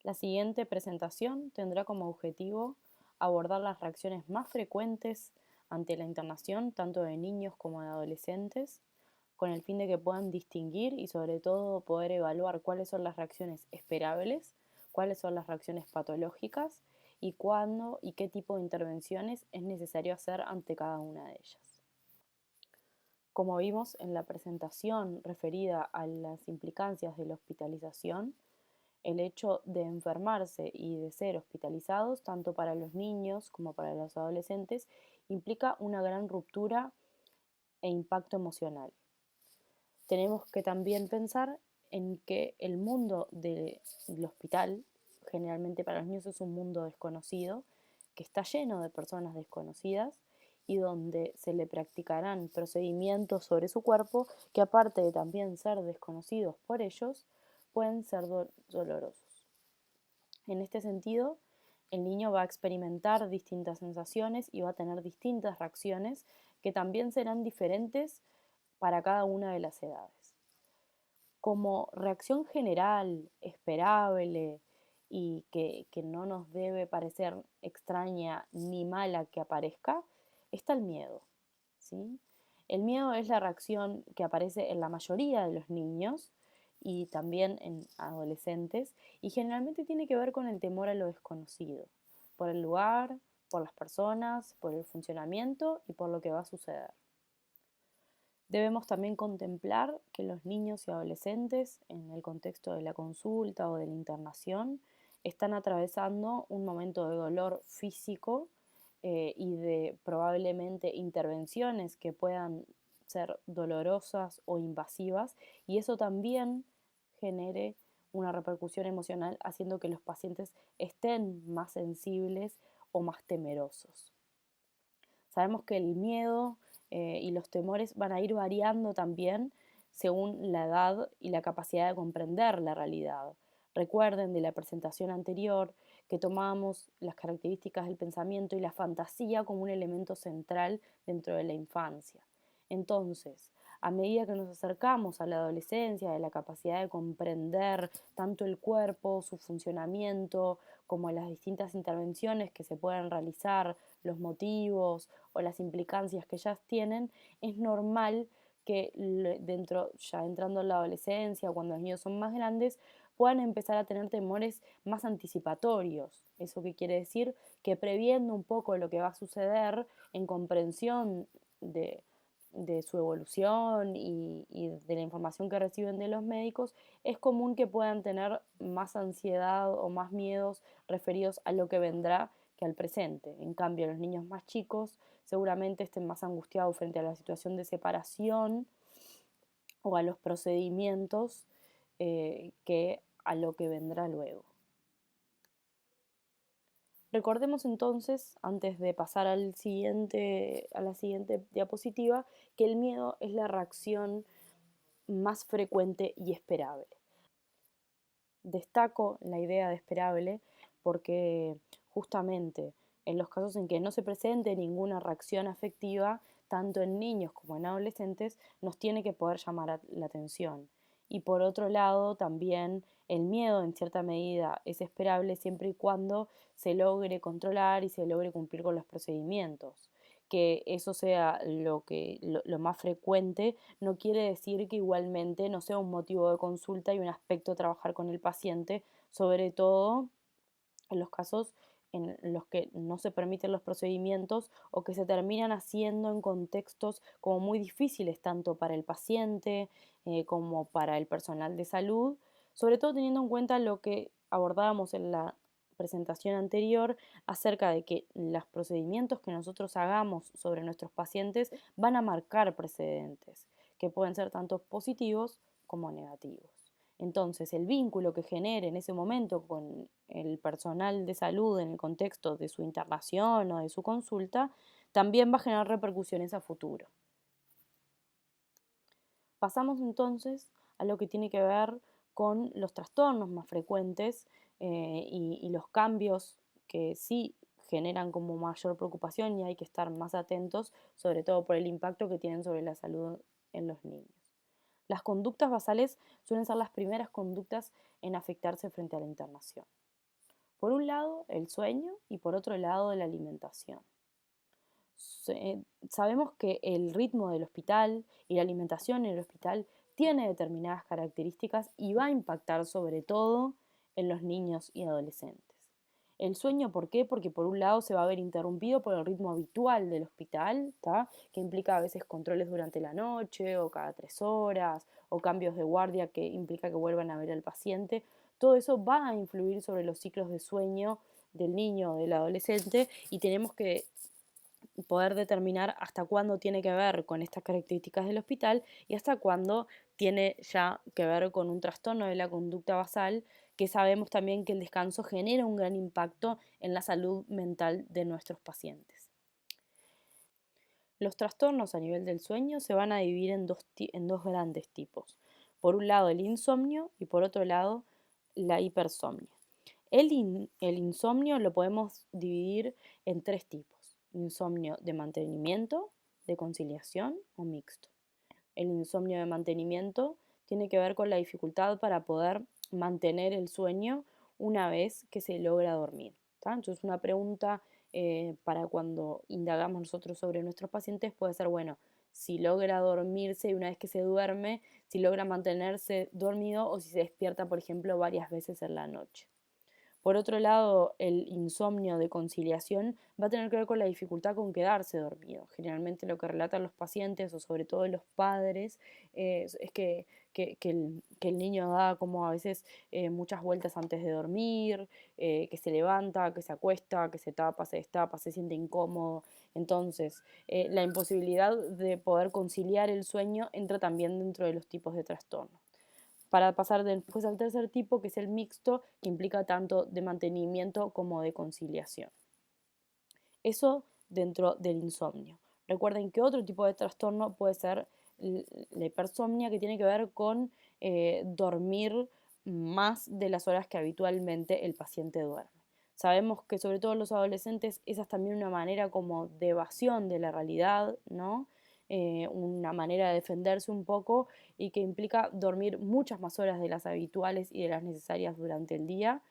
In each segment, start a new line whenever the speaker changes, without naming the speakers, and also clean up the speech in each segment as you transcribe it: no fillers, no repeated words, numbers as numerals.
La siguiente presentación tendrá como objetivo abordar las reacciones más frecuentes ante la internación, tanto de niños como de adolescentes, con el fin de que puedan distinguir y sobre todo poder evaluar cuáles son las reacciones esperables, cuáles son las reacciones patológicas y cuándo y qué tipo de intervenciones es necesario hacer ante cada una de ellas. Como vimos en la presentación referida a las implicancias de la hospitalización, el hecho de enfermarse y de ser hospitalizados, tanto para los niños como para los adolescentes, implica una gran ruptura e impacto emocional. Tenemos que también pensar en que el mundo del hospital, generalmente para los niños es un mundo desconocido, que está lleno de personas desconocidas y donde se le practicarán procedimientos sobre su cuerpo que aparte de también ser desconocidos por ellos, pueden ser dolorosos. En este sentido, el niño va a experimentar distintas sensaciones y va a tener distintas reacciones que también serán diferentes para cada una de las edades. Como reacción general, esperable y que no nos debe parecer extraña ni mala que aparezca, está el miedo, ¿sí? El miedo es la reacción que aparece en la mayoría de los niños y también en adolescentes y generalmente tiene que ver con el temor a lo desconocido, por el lugar, por las personas, por el funcionamiento y por lo que va a suceder. Debemos también contemplar que los niños y adolescentes, en el contexto de la consulta o de la internación, están atravesando un momento de dolor físico y de probablemente intervenciones que puedan ser dolorosas o invasivas, y eso también genere una repercusión emocional haciendo que los pacientes estén más sensibles o más temerosos. Sabemos que el miedo y los temores van a ir variando también según la edad y la capacidad de comprender la realidad. Recuerden de la presentación anterior que tomamos las características del pensamiento y la fantasía como un elemento central dentro de la infancia. Entonces, a medida que nos acercamos a la adolescencia, de la capacidad de comprender tanto el cuerpo, su funcionamiento, como las distintas intervenciones que se pueden realizar, los motivos o las implicancias que ellas tienen, es normal que dentro, ya entrando en la adolescencia, cuando los niños son más grandes, puedan empezar a tener temores más anticipatorios. ¿Eso qué quiere decir? Que previendo un poco lo que va a suceder en comprensión de su evolución y de la información que reciben de los médicos, es común que puedan tener más ansiedad o más miedos referidos a lo que vendrá que al presente. En cambio, los niños más chicos seguramente estén más angustiados frente a la situación de separación o a los procedimientos que a lo que vendrá luego. Recordemos entonces, antes de pasar a la siguiente diapositiva, que el miedo es la reacción más frecuente y esperable. Destaco la idea de esperable porque justamente en los casos en que no se presente ninguna reacción afectiva, tanto en niños como en adolescentes, nos tiene que poder llamar la atención. Y por otro lado, también el miedo en cierta medida es esperable siempre y cuando se logre controlar y se logre cumplir con los procedimientos. Que eso sea lo más frecuente no quiere decir que igualmente no sea un motivo de consulta y un aspecto a trabajar con el paciente, sobre todo en los casos en los que no se permiten los procedimientos o que se terminan haciendo en contextos como muy difíciles tanto para el paciente como para el personal de salud, sobre todo teniendo en cuenta lo que abordábamos en la presentación anterior acerca de que los procedimientos que nosotros hagamos sobre nuestros pacientes van a marcar precedentes, que pueden ser tanto positivos como negativos. Entonces, el vínculo que genere en ese momento con el personal de salud en el contexto de su internación o de su consulta, también va a generar repercusiones a futuro. Pasamos entonces a lo que tiene que ver con los trastornos más frecuentes y los cambios que sí generan como mayor preocupación y hay que estar más atentos, sobre todo por el impacto que tienen sobre la salud en los niños. Las conductas basales suelen ser las primeras conductas en afectarse frente a la internación. Por un lado, el sueño y por otro lado, la alimentación. Sabemos que el ritmo del hospital y la alimentación en el hospital tiene determinadas características y va a impactar sobre todo en los niños y adolescentes. El sueño, ¿por qué? Porque por un lado se va a ver interrumpido por el ritmo habitual del hospital, ¿tá? Que implica a veces controles durante la noche o cada 3 horas, o cambios de guardia que implica que vuelvan a ver al paciente. Todo eso va a influir sobre los ciclos de sueño del niño o del adolescente y tenemos que poder determinar hasta cuándo tiene que ver con estas características del hospital y hasta cuándo tiene ya que ver con un trastorno de la conducta basal, que sabemos también que el descanso genera un gran impacto en la salud mental de nuestros pacientes. Los trastornos a nivel del sueño se van a dividir en dos grandes tipos. Por un lado el insomnio y por otro lado la hipersomnia. El insomnio lo podemos dividir en 3 tipos: insomnio de mantenimiento, de conciliación o mixto. El insomnio de mantenimiento tiene que ver con la dificultad para poder mantener el sueño una vez que se logra dormir, ¿tá? Entonces una pregunta para cuando indagamos nosotros sobre nuestros pacientes puede ser, bueno, si logra dormirse y una vez que se duerme, si logra mantenerse dormido o si se despierta, por ejemplo, varias veces en la noche. Por otro lado, el insomnio de conciliación va a tener que ver con la dificultad con quedarse dormido. Generalmente lo que relatan los pacientes o sobre todo los padres es que el niño da como a veces muchas vueltas antes de dormir, que se levanta, que se acuesta, que se tapa, se destapa, se siente incómodo. Entonces, la imposibilidad de poder conciliar el sueño entra también dentro de los tipos de trastorno, para pasar después al tercer tipo, que es el mixto, que implica tanto de mantenimiento como de conciliación. Eso dentro del insomnio. Recuerden que otro tipo de trastorno puede ser la hipersomnia, que tiene que ver con dormir más de las horas que habitualmente el paciente duerme. Sabemos que sobre todo los adolescentes esa es también una manera como de evasión de la realidad, ¿no? Una manera de defenderse un poco y que implica dormir muchas más horas de las habituales y de las necesarias durante el día.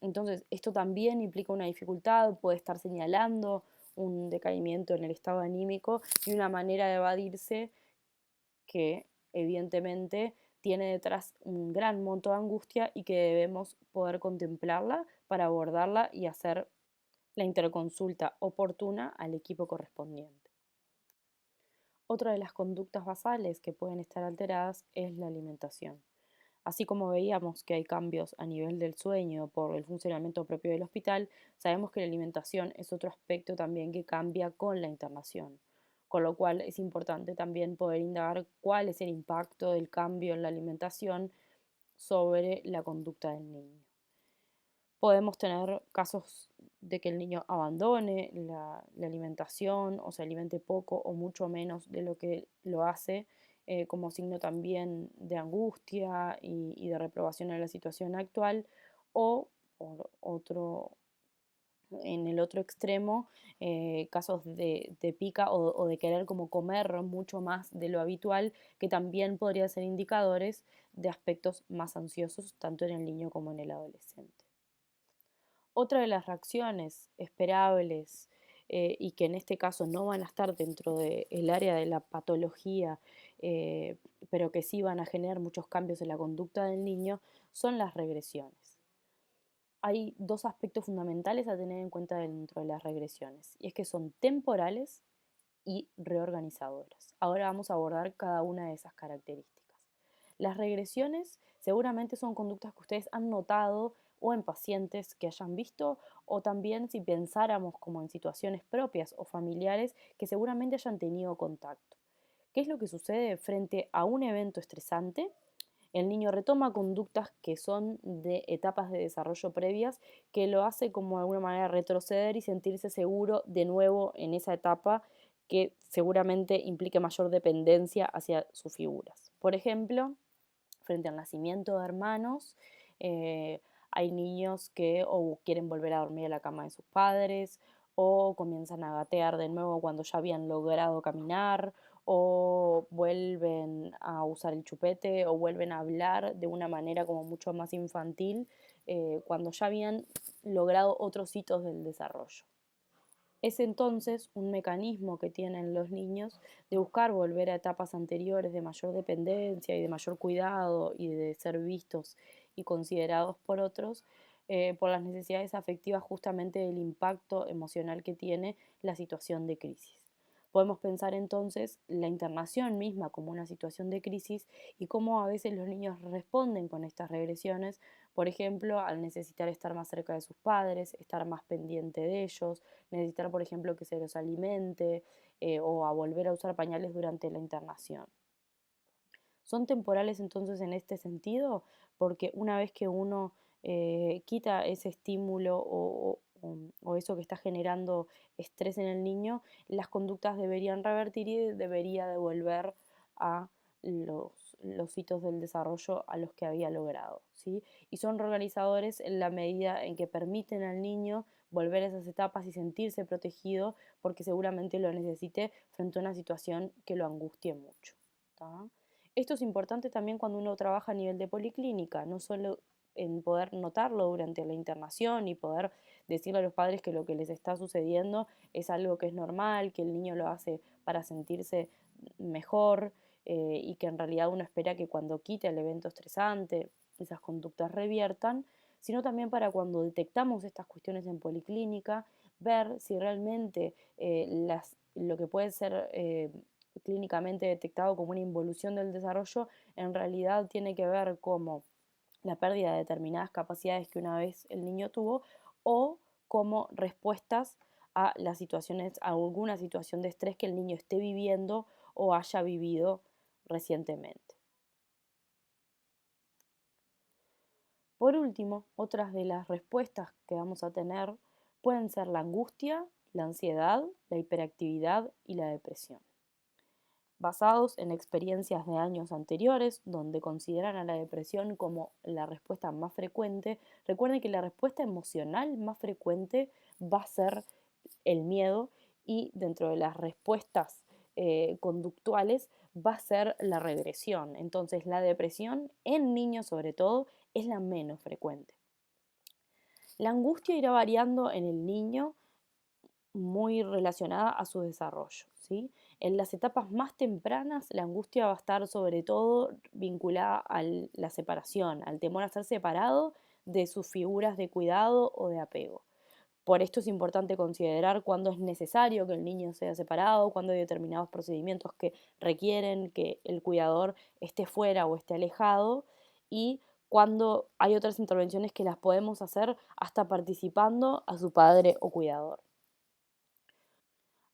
Entonces, esto también implica una dificultad, puede estar señalando un decaimiento en el estado anímico y una manera de evadirse que evidentemente tiene detrás un gran monto de angustia y que debemos poder contemplarla para abordarla y hacer la interconsulta oportuna al equipo correspondiente. Otra de las conductas basales que pueden estar alteradas es la alimentación. Así como veíamos que hay cambios a nivel del sueño por el funcionamiento propio del hospital, sabemos que la alimentación es otro aspecto también que cambia con la internación, con lo cual es importante también poder indagar cuál es el impacto del cambio en la alimentación sobre la conducta del niño. Podemos tener casos de que el niño abandone la alimentación o se alimente poco o mucho menos de lo que lo hace, como signo también de angustia y de reprobación en la situación actual, o en el otro extremo, casos de pica o de querer como comer mucho más de lo habitual, que también podrían ser indicadores de aspectos más ansiosos tanto en el niño como en el adolescente. Otra de las reacciones esperables y que en este caso no van a estar dentro del área de la patología, pero que sí van a generar muchos cambios en la conducta del niño, son las regresiones. Hay dos aspectos fundamentales a tener en cuenta dentro de las regresiones, y es que son temporales y reorganizadoras. Ahora vamos a abordar cada una de esas características. Las regresiones seguramente son conductas que ustedes han notado o en pacientes que hayan visto, o también si pensáramos como en situaciones propias o familiares que seguramente hayan tenido contacto. ¿Qué es lo que sucede frente a un evento estresante? El niño retoma conductas que son de etapas de desarrollo previas, que lo hace como de alguna manera retroceder y sentirse seguro de nuevo en esa etapa que seguramente implique mayor dependencia hacia sus figuras. Por ejemplo, frente al nacimiento de hermanos, hay niños que o quieren volver a dormir en la cama de sus padres, o comienzan a gatear de nuevo cuando ya habían logrado caminar, o vuelven a usar el chupete, o vuelven a hablar de una manera como mucho más infantil, cuando ya habían logrado otros hitos del desarrollo. Es entonces un mecanismo que tienen los niños de buscar volver a etapas anteriores de mayor dependencia y de mayor cuidado y de ser vistos y considerados por otros, por las necesidades afectivas justamente del impacto emocional que tiene la situación de crisis. Podemos pensar entonces la internación misma como una situación de crisis y cómo a veces los niños responden con estas regresiones, por ejemplo, al necesitar estar más cerca de sus padres, estar más pendiente de ellos, necesitar, por ejemplo, que se los alimente o a volver a usar pañales durante la internación. Son temporales entonces en este sentido porque una vez que uno quita ese estímulo o eso que está generando estrés en el niño, las conductas deberían revertir y debería devolver a los hitos del desarrollo a los que había logrado, ¿sí? Y son reorganizadores en la medida en que permiten al niño volver a esas etapas y sentirse protegido porque seguramente lo necesite frente a una situación que lo angustie mucho. ¿Tá? Esto es importante también cuando uno trabaja a nivel de policlínica, no solo en poder notarlo durante la internación y poder decirle a los padres que lo que les está sucediendo es algo que es normal, que el niño lo hace para sentirse mejor y que en realidad uno espera que cuando quite el evento estresante esas conductas reviertan, sino también para cuando detectamos estas cuestiones en policlínica, ver si realmente lo que puede ser clínicamente detectado como una involución del desarrollo, en realidad tiene que ver como la pérdida de determinadas capacidades que una vez el niño tuvo o como respuestas a las situaciones, a alguna situación de estrés que el niño esté viviendo o haya vivido recientemente. Por último, otras de las respuestas que vamos a tener pueden ser la angustia, la ansiedad, la hiperactividad y la depresión. Basados en experiencias de años anteriores, donde consideran a la depresión como la respuesta más frecuente, recuerden que la respuesta emocional más frecuente va a ser el miedo y dentro de las respuestas conductuales va a ser la regresión. Entonces la depresión en niños sobre todo es la menos frecuente. La angustia irá variando en el niño muy relacionada a su desarrollo, ¿sí? En las etapas más tempranas, la angustia va a estar sobre todo vinculada a la separación, al temor a ser separado de sus figuras de cuidado o de apego. Por esto es importante considerar cuándo es necesario que el niño sea separado, cuándo hay determinados procedimientos que requieren que el cuidador esté fuera o esté alejado y cuando hay otras intervenciones que las podemos hacer hasta participando a su padre o cuidador.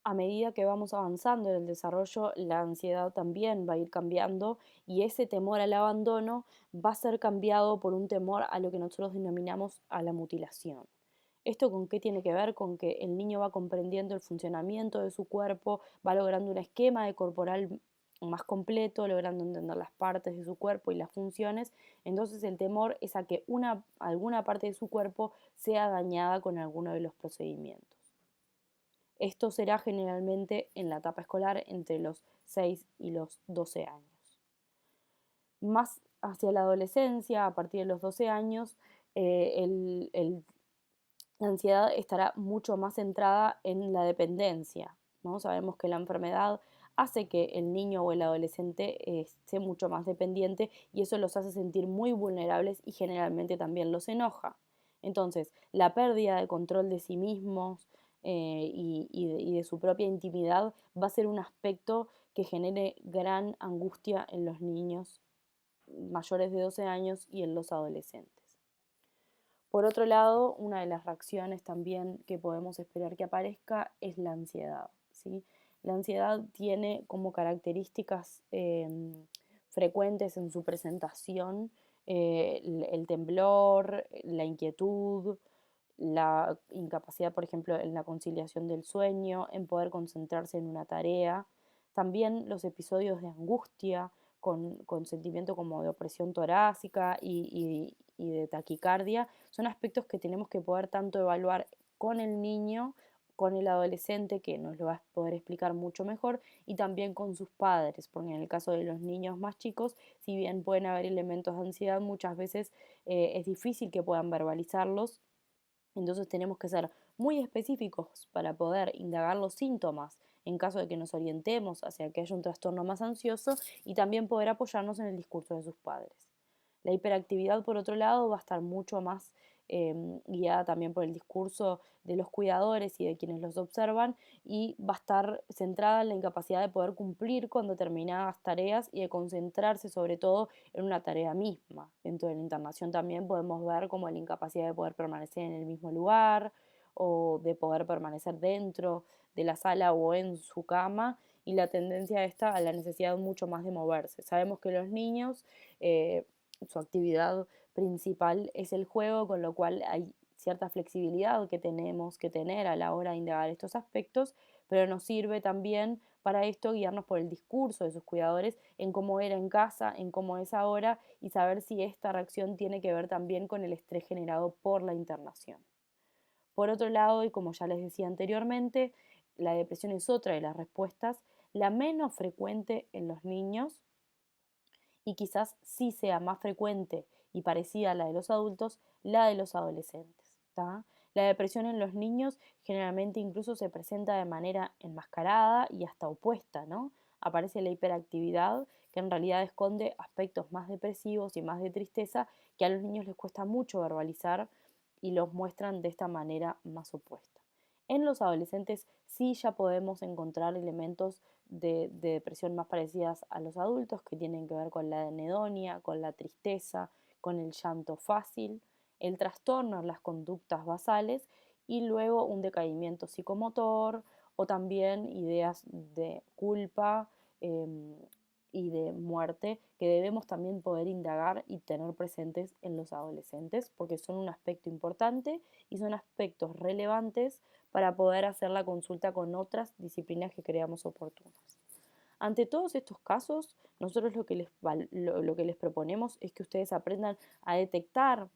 A medida que vamos avanzando en el desarrollo, la ansiedad también va a ir cambiando y ese temor al abandono va a ser cambiado por un temor a lo que nosotros denominamos a la mutilación. ¿Esto con qué tiene que ver? Con que el niño va comprendiendo el funcionamiento de su cuerpo, va logrando un esquema de corporal más completo, logrando entender las partes de su cuerpo y las funciones. Entonces el temor es a que alguna parte de su cuerpo sea dañada con alguno de los procedimientos. Esto será generalmente en la etapa escolar entre los 6 y los 12 años. Más hacia la adolescencia, a partir de los 12 años, la ansiedad estará mucho más centrada en la dependencia, ¿no? Sabemos que la enfermedad hace que el niño o el adolescente esté mucho más dependiente y eso los hace sentir muy vulnerables y generalmente también los enoja. Entonces, la pérdida de control de sí mismos y de su propia intimidad va a ser un aspecto que genere gran angustia en los niños mayores de 12 años y en los adolescentes. Por otro lado, una de las reacciones también que podemos esperar que aparezca es la ansiedad, ¿sí? La ansiedad tiene como características frecuentes en su presentación el temblor, la inquietud, la incapacidad, por ejemplo, en la conciliación del sueño, en poder concentrarse en una tarea. También los episodios de angustia con sentimiento como de opresión torácica y de taquicardia son aspectos que tenemos que poder tanto evaluar con el niño, con el adolescente, que nos lo va a poder explicar mucho mejor, y también con sus padres, porque en el caso de los niños más chicos, si bien pueden haber elementos de ansiedad, muchas veces es difícil que puedan verbalizarlos Entonces tenemos que ser muy específicos para poder indagar los síntomas en caso de que nos orientemos hacia que haya un trastorno más ansioso y también poder apoyarnos en el discurso de sus padres. La hiperactividad, por otro lado, va a estar mucho más guiada también por el discurso de los cuidadores y de quienes los observan y va a estar centrada en la incapacidad de poder cumplir con determinadas tareas y de concentrarse sobre todo en una tarea misma. Dentro de la internación también podemos ver como la incapacidad de poder permanecer en el mismo lugar o de poder permanecer dentro de la sala o en su cama y la tendencia esta a la necesidad mucho más de moverse. Sabemos que los niños, su actividad principal es el juego, con lo cual hay cierta flexibilidad que tenemos que tener a la hora de indagar estos aspectos, pero nos sirve también para esto guiarnos por el discurso de sus cuidadores en cómo era en casa, en cómo es ahora y saber si esta reacción tiene que ver también con el estrés generado por la internación. Por otro lado, y como ya les decía anteriormente, la depresión es otra de las respuestas, la menos frecuente en los niños y quizás sí sea más frecuente y parecida a la de los adultos, la de los adolescentes. ¿Tá? La depresión en los niños generalmente incluso se presenta de manera enmascarada y hasta opuesta, ¿no? Aparece la hiperactividad, que en realidad esconde aspectos más depresivos y más de tristeza que a los niños les cuesta mucho verbalizar y los muestran de esta manera más opuesta. En los adolescentes sí ya podemos encontrar elementos de depresión más parecidas a los adultos, que tienen que ver con la anedonia, con la tristeza, con el llanto fácil, el trastorno en las conductas basales y luego un decaimiento psicomotor o también ideas de culpa y de muerte que debemos también poder indagar y tener presentes en los adolescentes porque son un aspecto importante y son aspectos relevantes para poder hacer la consulta con otras disciplinas que creamos oportunas. Ante todos estos casos, nosotros lo que les proponemos es que ustedes aprendan a detectar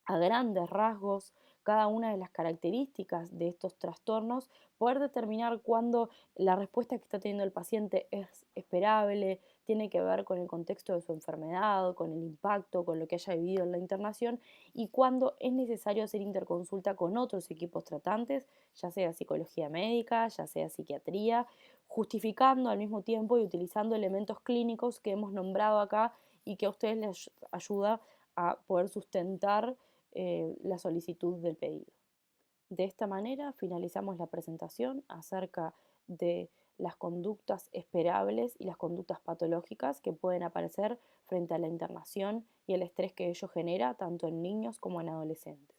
a grandes rasgos cada una de las características de estos trastornos, poder determinar cuándo la respuesta que está teniendo el paciente es esperable, tiene que ver con el contexto de su enfermedad, con el impacto, con lo que haya vivido en la internación y cuándo es necesario hacer interconsulta con otros equipos tratantes, ya sea psicología médica, ya sea psiquiatría, justificando al mismo tiempo y utilizando elementos clínicos que hemos nombrado acá y que a ustedes les ayuda a poder sustentar la solicitud del pedido. De esta manera finalizamos la presentación acerca de las conductas esperables y las conductas patológicas que pueden aparecer frente a la internación y el estrés que ello genera tanto en niños como en adolescentes.